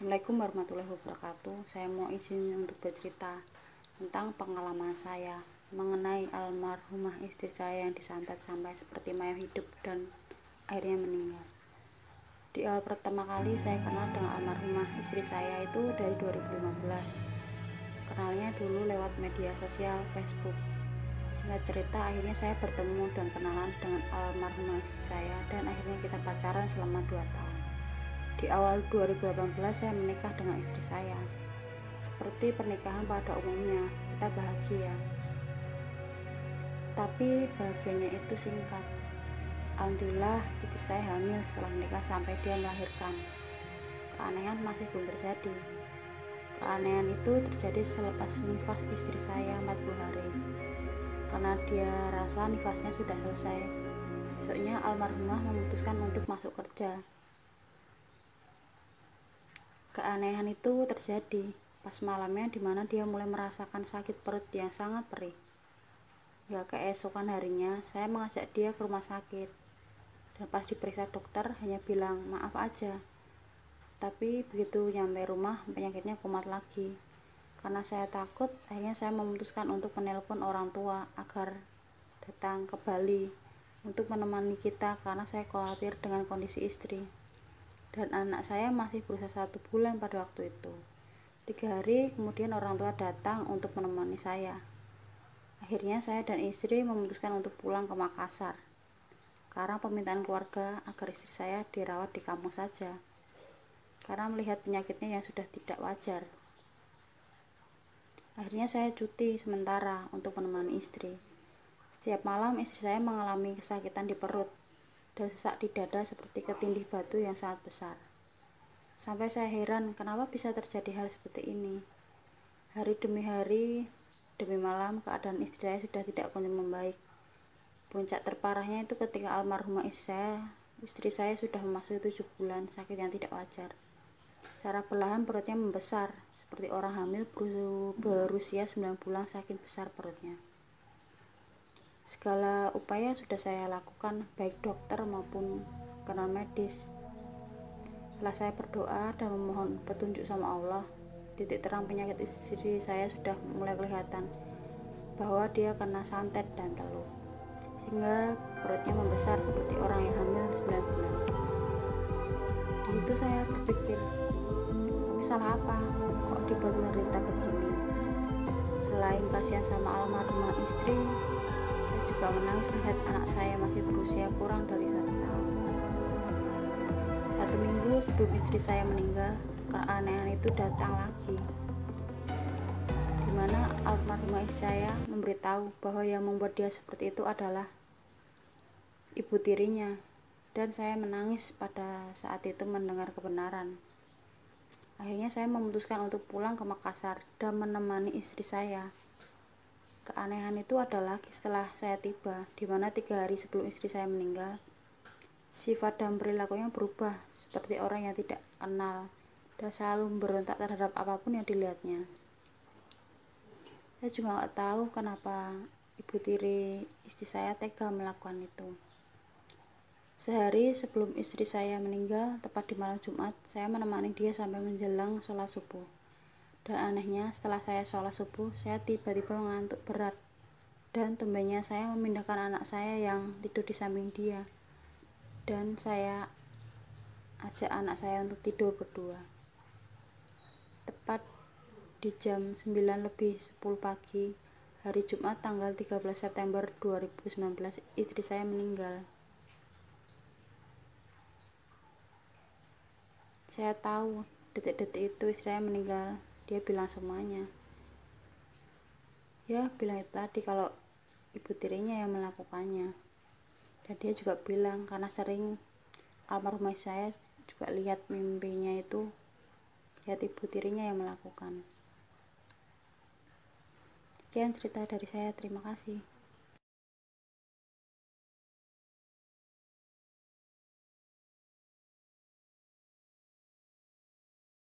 Assalamualaikum warahmatullahi wabarakatuh. Saya mau izin untuk bercerita tentang pengalaman saya mengenai almarhumah istri saya yang disantet sampai seperti mayat hidup dan akhirnya meninggal. Di awal pertama kali saya kenal dengan almarhumah istri saya itu dari 2015. Kenalnya dulu lewat media sosial Facebook. Singkat cerita, akhirnya saya bertemu dan kenalan dengan almarhumah istri saya dan akhirnya kita pacaran selama 2 tahun. Di awal 2018 saya menikah dengan istri saya. Seperti pernikahan pada umumnya, kita bahagia. Tapi bahagianya itu singkat. Alhamdulillah istri saya hamil setelah menikah sampai dia melahirkan. Keanehan masih belum terjadi. Keanehan itu terjadi selepas nifas istri saya 40 hari. Karena dia rasa nifasnya sudah selesai, besoknya almarhumah memutuskan untuk masuk kerja. Keanehan itu terjadi pas malamnya, dimana dia mulai merasakan sakit perut yang sangat perih. Ya, keesokan harinya saya mengajak dia ke rumah sakit, dan pas diperiksa dokter hanya bilang maaf aja. Tapi begitu nyampe rumah penyakitnya kumat lagi. Karena saya takut, akhirnya saya memutuskan untuk menelpon orang tua agar datang ke Bali untuk menemani kita, karena saya khawatir dengan kondisi istri. Dan anak saya masih berusia 1 bulan pada waktu itu. 3 hari kemudian orang tua datang untuk menemani saya. Akhirnya saya dan istri memutuskan untuk pulang ke Makassar karena permintaan keluarga agar istri saya dirawat di kampung saja, karena melihat penyakitnya yang sudah tidak wajar. Akhirnya saya cuti sementara untuk menemani istri. Setiap malam istri saya mengalami kesakitan di perut dan sesak di dada seperti ketindih batu yang sangat besar. Sampai saya heran kenapa bisa terjadi hal seperti ini. Hari demi hari, demi malam, keadaan istri saya sudah tidak kunjung membaik. Puncak terparahnya itu ketika almarhumah istri saya sudah memasuki 7 bulan sakit yang tidak wajar. Secara perlahan perutnya membesar, seperti orang hamil berusia 9 bulan saking besar perutnya. Segala upaya sudah saya lakukan, baik dokter maupun non medis. Setelah saya berdoa dan memohon petunjuk sama Allah, titik terang penyakit istri saya sudah mulai kelihatan, bahwa dia kena santet dan teluh, sehingga perutnya membesar seperti orang yang hamil 9 bulan. Di situ saya berpikir, tapi salah apa kok dibuat menderita begini? Selain kasihan sama almarhumah istri, saya juga menangis melihat anak saya masih berusia kurang dari 1 tahun. 1 minggu sebelum istri saya meninggal, keanehan itu datang lagi, dimana almarhumah istri saya memberitahu bahwa yang membuat dia seperti itu adalah ibu tirinya, dan saya menangis pada saat itu mendengar kebenaran. Akhirnya saya memutuskan untuk pulang ke Makassar dan menemani istri saya. Keanehan itu ada lagi setelah saya tiba, dimana 3 hari sebelum istri saya meninggal, sifat dan perilakunya berubah seperti orang yang tidak kenal dan selalu memberontak terhadap apapun yang dilihatnya. Saya juga nggak tahu kenapa ibu tiri istri saya tega melakukan itu. Sehari sebelum istri saya meninggal, tepat di malam Jumat, saya menemani dia sampai menjelang sholat subuh. Dan anehnya, setelah saya sholat subuh, saya tiba-tiba mengantuk berat. Dan tumbennya saya memindahkan anak saya yang tidur di samping dia. Dan saya ajak anak saya untuk tidur berdua. Tepat di jam 9:10 pagi, hari Jumat tanggal 13 September 2019, istri saya meninggal. Saya tahu detik-detik itu istri saya meninggal, dia bilang semuanya. Ya, bilang itu tadi kalau ibu tirinya yang melakukannya. Dan dia juga bilang karena sering almarhumah saya juga lihat mimpinya itu, lihat ibu tirinya yang melakukan. Sekian cerita dari saya, terima kasih.